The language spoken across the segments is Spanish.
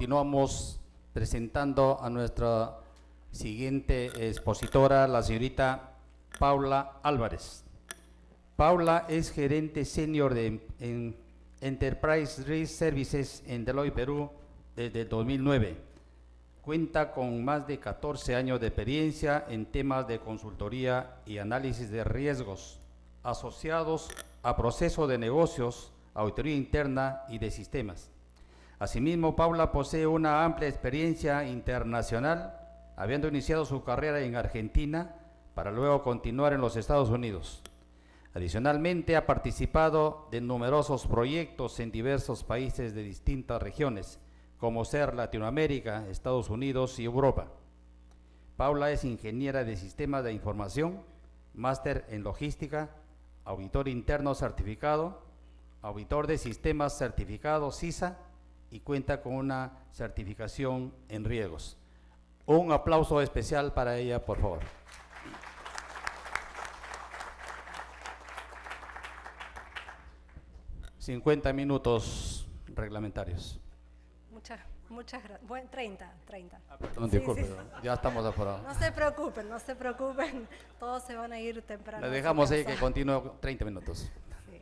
continuamos presentando a nuestra siguiente expositora, la señorita Paula Álvarez. Paula es gerente senior en Enterprise Risk Services en Deloitte Perú desde 2009. Cuenta con más de 14 años de experiencia en temas de consultoría y análisis de riesgos asociados a procesos de negocios, auditoría interna y de sistemas. Asimismo, Paula posee una amplia experiencia internacional, habiendo iniciado su carrera en Argentina para luego continuar en los Estados Unidos. Adicionalmente, ha participado de numerosos proyectos en diversos países de distintas regiones, como ser Latinoamérica, Estados Unidos y Europa. Paula es ingeniera de sistemas de información, máster en logística, auditor interno certificado, auditor de sistemas certificado CISA y cuenta con una certificación en riesgos. Un aplauso especial para ella, por favor. $50 minutos reglamentarios. Muchas gracias. Bueno, 30. Perdón, disculpe, sí. Ya estamos aforados. No se preocupen, todos se van a ir temprano. Le dejamos ahí que continúe 30 minutos. Sí.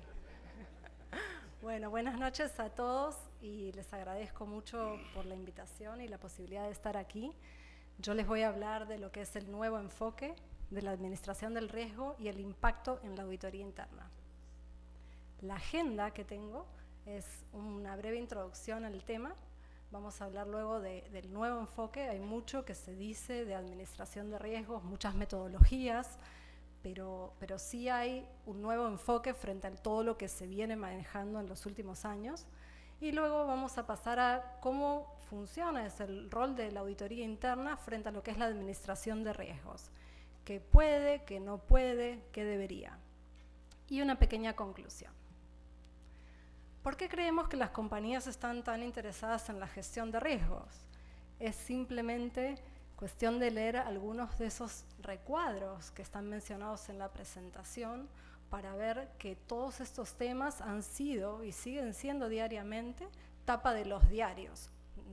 Bueno, buenas noches a todos y les agradezco mucho por la invitación y la posibilidad de estar aquí. Yo les voy a hablar de lo que es el nuevo enfoque de la administración del riesgo y el impacto en la auditoría interna. La agenda que tengo es una breve introducción al tema. Vamos a hablar luego del nuevo enfoque. Hay mucho que se dice de administración de riesgos, muchas metodologías, pero sí hay un nuevo enfoque frente a todo lo que se viene manejando en los últimos años. Y luego vamos a pasar a cómo funciona el rol de la auditoría interna frente a lo que es la administración de riesgos. ¿Qué puede, qué no puede, qué debería? Y una pequeña conclusión. ¿Por qué creemos que las compañías están tan interesadas en la gestión de riesgos? Es simplemente cuestión de leer algunos de esos recuadros que están mencionados en la presentación para ver que todos estos temas han sido y siguen siendo diariamente tapa de los diarios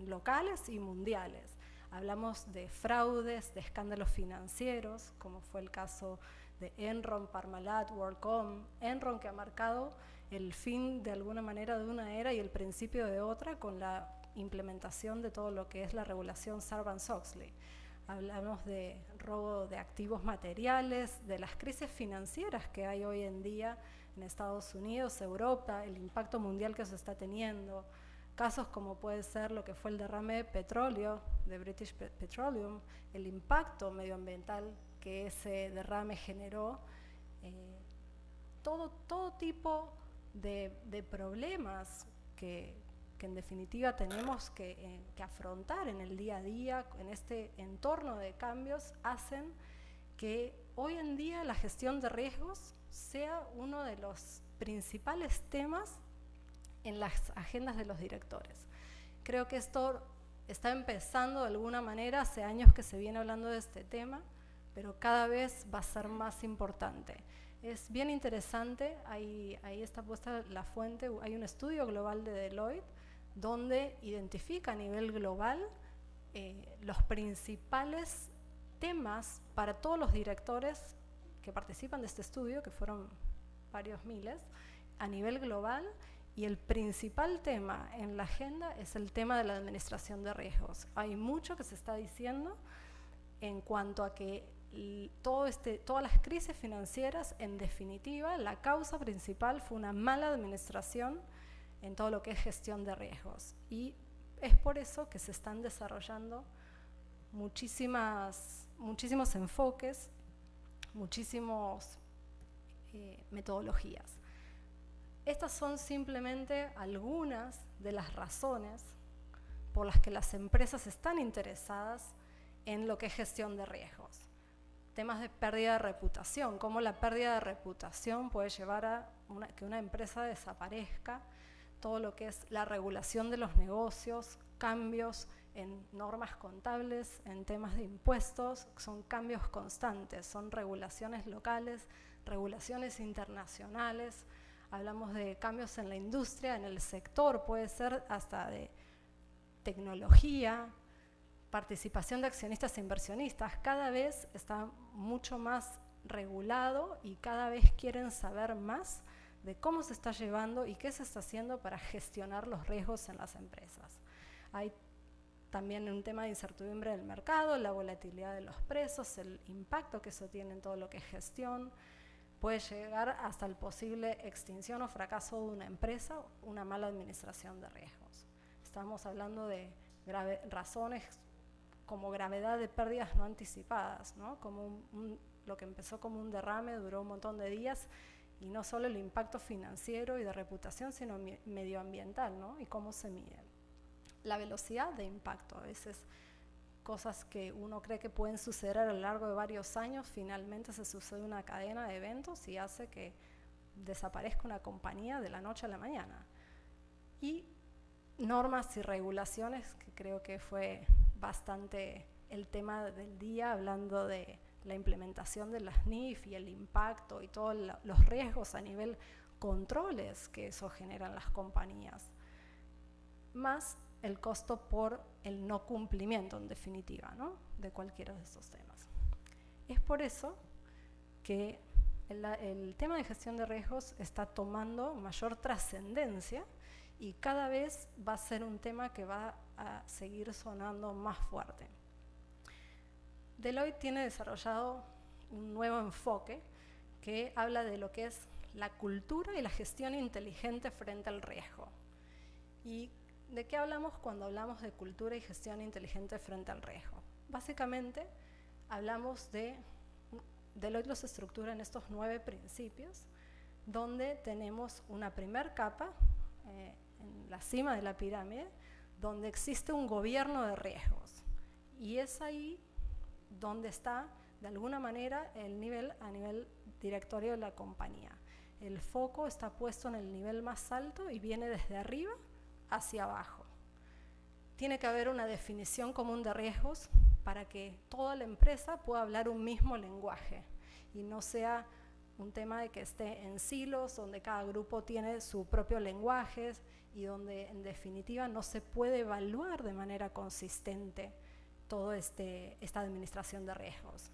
locales y mundiales. Hablamos de fraudes, de escándalos financieros, como fue el caso de Enron, Parmalat, WorldCom. Enron, que ha marcado el fin de alguna manera de una era y el principio de otra con la implementación de todo lo que es la regulación Sarbanes-Oxley. Hablamos de robo de activos materiales, de las crisis financieras que hay hoy en día en Estados Unidos, Europa, el impacto mundial que se está teniendo, casos como puede ser lo que fue el derrame de petróleo de British Petroleum, el impacto medioambiental que ese derrame generó, todo tipo de problemas que en definitiva tenemos que afrontar en el día a día, en este entorno de cambios, hacen que hoy en día la gestión de riesgos sea uno de los principales temas en las agendas de los directores. Creo que esto está empezando de alguna manera, hace años que se viene hablando de este tema, pero cada vez va a ser más importante. Es bien interesante, ahí está puesta la fuente, hay un estudio global de Deloitte donde identifica a nivel global los principales temas para todos los directores que participan de este estudio, que fueron varios miles, a nivel global, y el principal tema en la agenda es el tema de la administración de riesgos. Hay mucho que se está diciendo en cuanto a que todas las crisis financieras, en definitiva, la causa principal fue una mala administración en todo lo que es gestión de riesgos. Y es por eso que se están desarrollando muchísimos enfoques, muchísimas metodologías. Estas son simplemente algunas de las razones por las que las empresas están interesadas en lo que es gestión de riesgos. Temas de pérdida de reputación, cómo la pérdida de reputación puede llevar a que una empresa desaparezca, todo lo que es la regulación de los negocios, cambios en normas contables, en temas de impuestos, son cambios constantes, son regulaciones locales, regulaciones internacionales, hablamos de cambios en la industria, en el sector, puede ser hasta de tecnología, participación de accionistas e inversionistas, cada vez está mucho más regulado y cada vez quieren saber más de cómo se está llevando y qué se está haciendo para gestionar los riesgos en las empresas. Hay también un tema de incertidumbre del mercado, la volatilidad de los precios, el impacto que eso tiene en todo lo que es gestión, puede llegar hasta la posible extinción o fracaso de una empresa, una mala administración de riesgos. Estamos hablando de razones como gravedad de pérdidas no anticipadas, ¿no? Como lo que empezó como un derrame duró un montón de días, y no solo el impacto financiero y de reputación, sino medioambiental, ¿no? Y cómo se mide. La velocidad de impacto, a veces cosas que uno cree que pueden suceder a lo largo de varios años, finalmente se sucede una cadena de eventos y hace que desaparezca una compañía de la noche a la mañana. Y normas y regulaciones, que creo que fue bastante el tema del día, hablando de la implementación de las NIF y el impacto y todos los riesgos a nivel controles que eso genera en las compañías, más el costo por el no cumplimiento, en definitiva, ¿no? De cualquiera de esos temas. Es por eso que el tema de gestión de riesgos está tomando mayor trascendencia y cada vez va a ser un tema que va a seguir sonando más fuerte. Deloitte tiene desarrollado un nuevo enfoque que habla de lo que es la cultura y la gestión inteligente frente al riesgo. ¿Y de qué hablamos cuando hablamos de cultura y gestión inteligente frente al riesgo? Básicamente, hablamos Deloitte los estructura en estos 9 principios, donde tenemos una primer capa, en la cima de la pirámide, donde existe un gobierno de riesgos. Y es ahí donde está, de alguna manera, el nivel a nivel directorio de la compañía. El foco está puesto en el nivel más alto y viene desde arriba hacia abajo. Tiene que haber una definición común de riesgos para que toda la empresa pueda hablar un mismo lenguaje y no sea un tema de que esté en silos, donde cada grupo tiene su propio lenguaje y donde en definitiva no se puede evaluar de manera consistente toda esta administración de riesgos.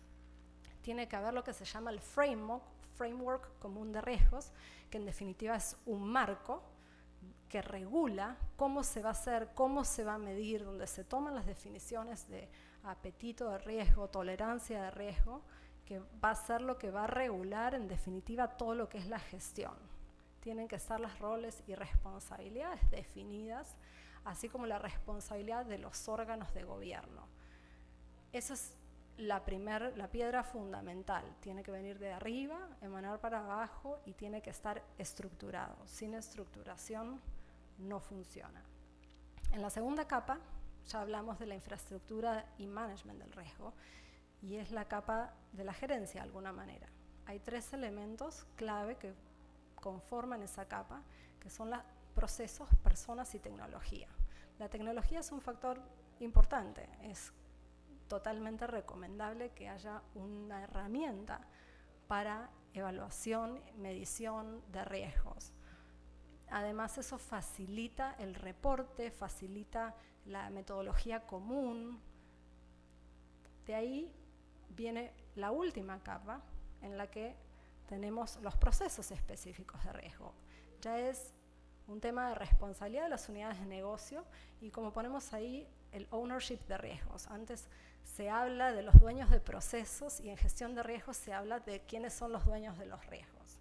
Tiene que haber lo que se llama el framework común de riesgos, que en definitiva es un marco que regula cómo se va a hacer, cómo se va a medir, donde se toman las definiciones de apetito de riesgo, tolerancia de riesgo, que va a ser lo que va a regular en definitiva todo lo que es la gestión. Tienen que estar los roles y responsabilidades definidas, así como la responsabilidad de los órganos de gobierno. Esa es la piedra fundamental. Tiene que venir de arriba, emanar para abajo y tiene que estar estructurado. Sin estructuración no funciona. En la segunda capa ya hablamos de la infraestructura y management del riesgo, y es la capa de la gerencia de alguna manera. Hay 3 elementos clave que conforman esa capa, que son los procesos, personas y tecnología. La tecnología es un factor importante, es totalmente recomendable que haya una herramienta para evaluación, medición de riesgos. Además, eso facilita el reporte, facilita la metodología común. De ahí viene la última capa, en la que tenemos los procesos específicos de riesgo. Ya es un tema de responsabilidad de las unidades de negocio y como ponemos ahí, el ownership de riesgos. Antes se habla de los dueños de procesos y en gestión de riesgos se habla de quiénes son los dueños de los riesgos.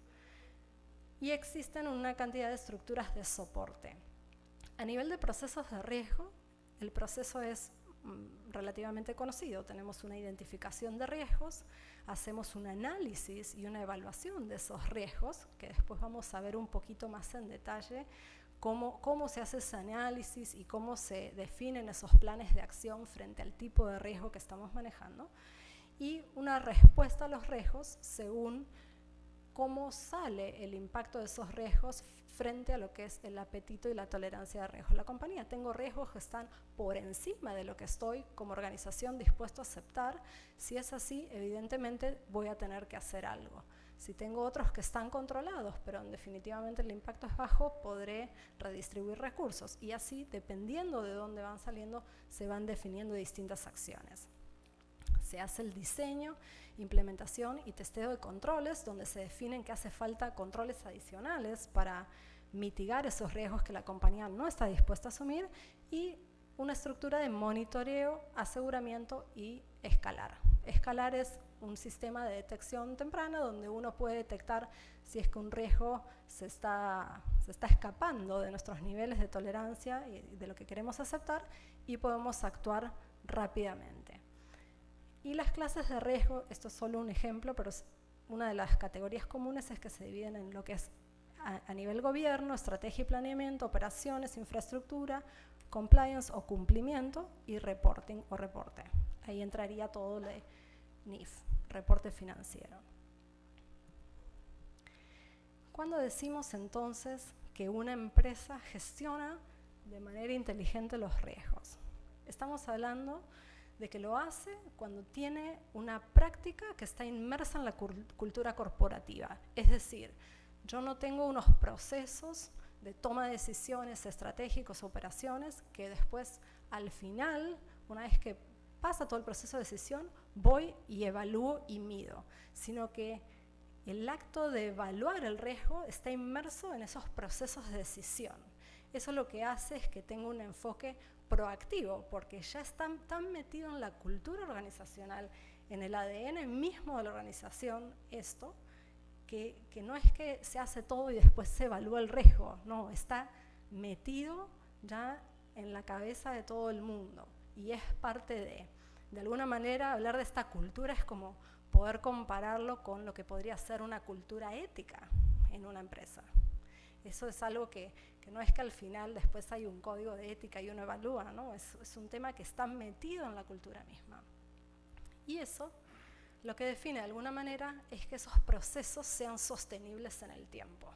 Y existen una cantidad de estructuras de soporte. A nivel de procesos de riesgo, el proceso es relativamente conocido. Tenemos una identificación de riesgos, hacemos un análisis y una evaluación de esos riesgos, que después vamos a ver un poquito más en detalle cómo se hace ese análisis y cómo se definen esos planes de acción frente al tipo de riesgo que estamos manejando, y una respuesta a los riesgos según cómo sale el impacto de esos riesgos frente a lo que es el apetito y la tolerancia de riesgo de la compañía. Tengo riesgos que están por encima de lo que estoy como organización dispuesto a aceptar. Si es así, evidentemente voy a tener que hacer algo. Si tengo otros que están controlados, pero definitivamente el impacto es bajo, podré redistribuir recursos. Y así, dependiendo de dónde van saliendo, se van definiendo distintas acciones. Se hace el diseño, implementación y testeo de controles, donde se definen que hace falta controles adicionales para mitigar esos riesgos que la compañía no está dispuesta a asumir, y una estructura de monitoreo, aseguramiento y escalar. Escalar es un sistema de detección temprana donde uno puede detectar si es que un riesgo se está escapando de nuestros niveles de tolerancia y de lo que queremos aceptar, y podemos actuar rápidamente. Y las clases de riesgo, esto es solo un ejemplo, pero una de las categorías comunes es que se dividen en lo que es a nivel gobierno, estrategia y planeamiento, operaciones, infraestructura, compliance o cumplimiento, y reporting o reporte. Ahí entraría todo lo de NIF, reporte financiero. ¿Cuándo decimos entonces que una empresa gestiona de manera inteligente los riesgos? Estamos hablando de que lo hace cuando tiene una práctica que está inmersa en la cultura corporativa. Es decir, yo no tengo unos procesos de toma de decisiones estratégicos, operaciones, que después, al final, una vez que pasa todo el proceso de decisión, voy y evalúo y mido, sino que el acto de evaluar el riesgo está inmerso en esos procesos de decisión. Eso lo que hace es que tenga un enfoque proactivo, porque ya está tan metido en la cultura organizacional, en el ADN mismo de la organización, esto, que no es que se hace todo y después se evalúa el riesgo, no, está metido ya en la cabeza de todo el mundo y es parte de alguna manera, hablar de esta cultura es como poder compararlo con lo que podría ser una cultura ética en una empresa. Eso es algo que no es que al final después hay un código de ética y uno evalúa, ¿no? Es un tema que está metido en la cultura misma. Y eso lo que define de alguna manera es que esos procesos sean sostenibles en el tiempo.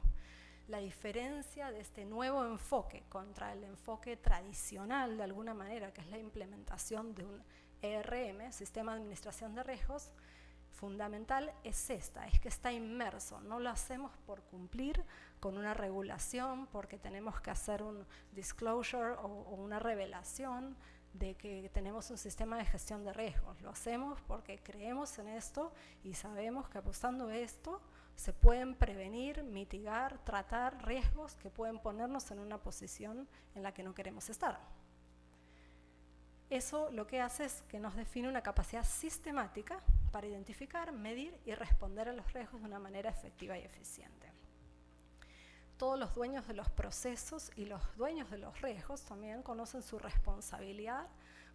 La diferencia de este nuevo enfoque contra el enfoque tradicional de alguna manera, que es la implementación de un ERM, Sistema de Administración de Riesgos, fundamental es esta, es que está inmerso, no lo hacemos por cumplir con una regulación, porque tenemos que hacer un disclosure o una revelación de que tenemos un sistema de gestión de riesgos. Lo hacemos porque creemos en esto y sabemos que apostando a esto se pueden prevenir, mitigar, tratar riesgos que pueden ponernos en una posición en la que no queremos estar. Eso lo que hace es que nos define una capacidad sistemática para identificar, medir y responder a los riesgos de una manera efectiva y eficiente. Todos los dueños de los procesos y los dueños de los riesgos también conocen su responsabilidad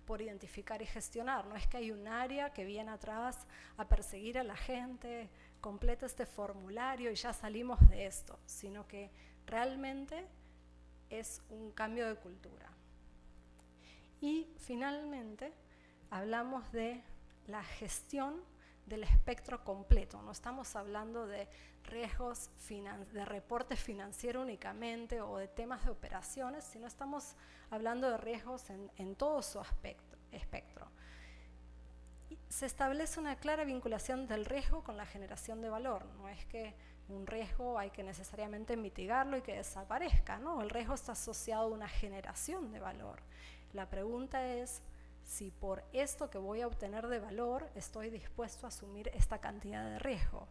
por identificar y gestionar. No es que hay un área que viene atrás a perseguir a la gente, completa este formulario y ya salimos de esto, sino que realmente es un cambio de cultura. Y finalmente hablamos de la gestión del espectro completo. No estamos hablando de riesgos de reporte financiero únicamente o de temas de operaciones, sino estamos hablando de riesgos en todo su espectro. Y se establece una clara vinculación del riesgo con la generación de valor. No es que un riesgo hay que necesariamente mitigarlo y que desaparezca, ¿no? El riesgo está asociado a una generación de valor. La pregunta es si por esto que voy a obtener de valor estoy dispuesto a asumir esta cantidad de riesgo.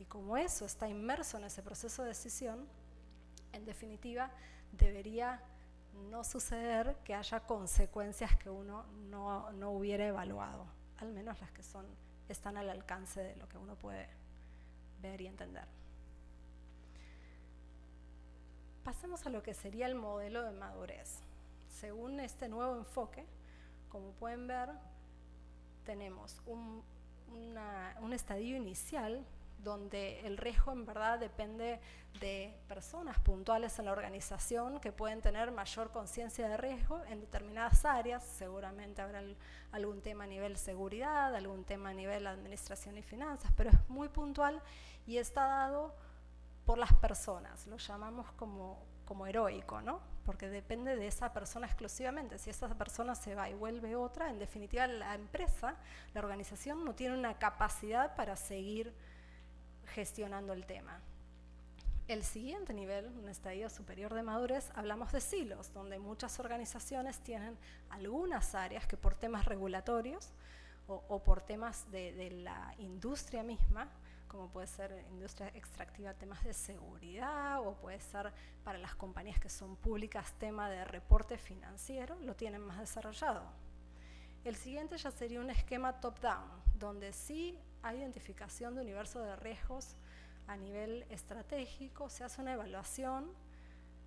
Y como eso está inmerso en ese proceso de decisión, en definitiva debería no suceder que haya consecuencias que uno no hubiera evaluado, al menos las que están al alcance de lo que uno puede ver y entender. Pasemos a lo que sería el modelo de madurez. Según este nuevo enfoque, como pueden ver, tenemos un estadio inicial donde el riesgo en verdad depende de personas puntuales en la organización que pueden tener mayor conciencia de riesgo en determinadas áreas. Seguramente habrá algún tema a nivel seguridad, algún tema a nivel administración y finanzas, pero es muy puntual y está dado por las personas. Lo llamamos como heroico, ¿no? Porque depende de esa persona exclusivamente. Si esa persona se va y vuelve otra, en definitiva la empresa, la organización no tiene una capacidad para seguir gestionando el tema. El siguiente nivel, un estadio superior de madurez, hablamos de silos, donde muchas organizaciones tienen algunas áreas que por temas regulatorios o por temas de la industria misma, como puede ser industria extractiva, temas de seguridad, o puede ser para las compañías que son públicas, tema de reporte financiero, lo tienen más desarrollado. El siguiente ya sería un esquema top-down, donde sí hay identificación de universo de riesgos a nivel estratégico, se hace una evaluación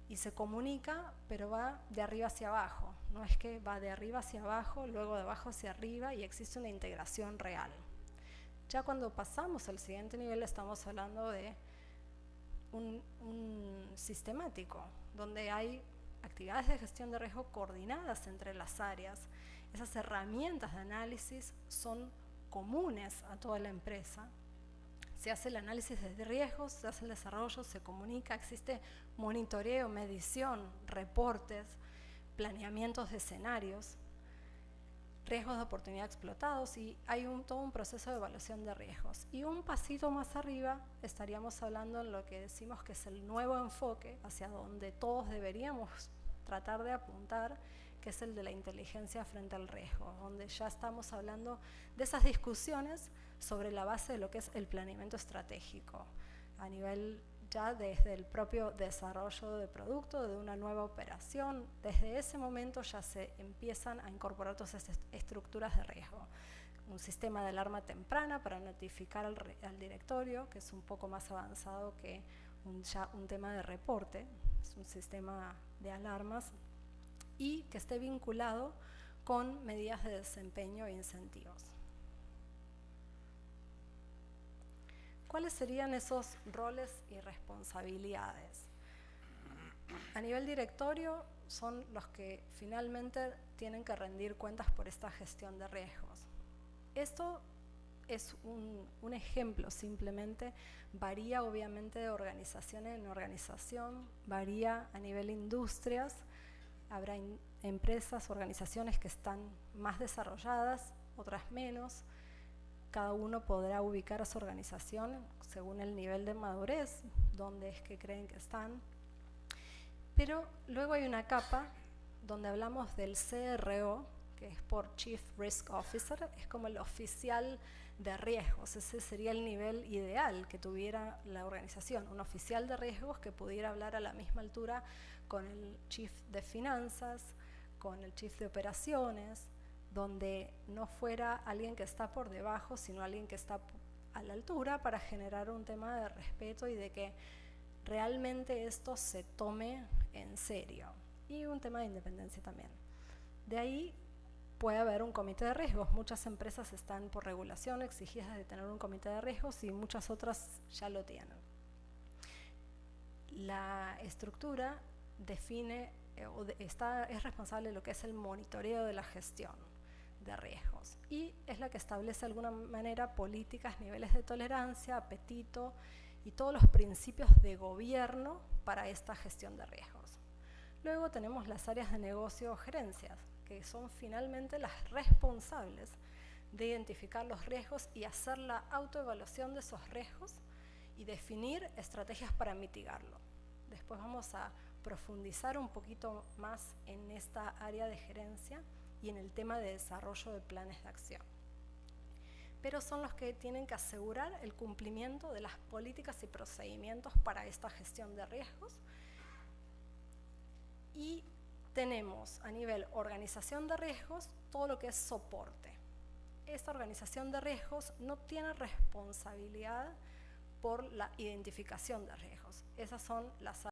y se comunica, pero va de arriba hacia abajo. No es que va de arriba hacia abajo, luego de abajo hacia arriba y existe una integración real. Ya cuando pasamos al siguiente nivel estamos hablando de un sistemático, donde hay actividades de gestión de riesgo coordinadas entre las áreas. Esas herramientas de análisis son comunes a toda la empresa. Se hace el análisis de riesgos, se hace el desarrollo, se comunica, existe monitoreo, medición, reportes, planeamientos de escenarios, riesgos de oportunidad explotados, y hay todo un proceso de evaluación de riesgos. Y un pasito más arriba estaríamos hablando en lo que decimos que es el nuevo enfoque, hacia donde todos deberíamos tratar de apuntar, que es el de la inteligencia frente al riesgo, donde ya estamos hablando de esas discusiones sobre la base de lo que es el planeamiento estratégico, a nivel ya desde el propio desarrollo de producto, de una nueva operación. Desde ese momento ya se empiezan a incorporar todas esas estructuras de riesgo. Un sistema de alarma temprana para notificar al directorio, que es un poco más avanzado que ya un tema de reporte, es un sistema de alarmas, y que esté vinculado con medidas de desempeño e incentivos. ¿Cuáles serían esos roles y responsabilidades? A nivel directorio son los que finalmente tienen que rendir cuentas por esta gestión de riesgos. Esto es un ejemplo simplemente, varía obviamente de organización en organización, varía a nivel industrias, habrá empresas, organizaciones que están más desarrolladas, otras menos. Cada uno podrá ubicar a su organización según el nivel de madurez, donde es que creen que están. Pero luego hay una capa donde hablamos del CRO, que es por Chief Risk Officer, es como el oficial de riesgos. Ese sería el nivel ideal que tuviera la organización, un oficial de riesgos que pudiera hablar a la misma altura con el Chief de Finanzas, con el Chief de Operaciones, donde no fuera alguien que está por debajo, sino alguien que está a la altura, para generar un tema de respeto y de que realmente esto se tome en serio. Y un tema de independencia también. De ahí puede haber un comité de riesgos. Muchas empresas están por regulación exigidas de tener un comité de riesgos y muchas otras ya lo tienen. La estructura define es responsable de lo que es el monitoreo de la gestión de riesgos y es la que establece de alguna manera políticas, niveles de tolerancia, apetito y todos los principios de gobierno para esta gestión de riesgos. Luego tenemos las áreas de negocio o gerencias, que son finalmente las responsables de identificar los riesgos y hacer la autoevaluación de esos riesgos y definir estrategias para mitigarlo. Después vamos a profundizar un poquito más en esta área de gerencia y en el tema de desarrollo de planes de acción. Pero son los que tienen que asegurar el cumplimiento de las políticas y procedimientos para esta gestión de riesgos. Y tenemos a nivel organización de riesgos todo lo que es soporte. Esta organización de riesgos no tiene responsabilidad por la identificación de riesgos. Esas son las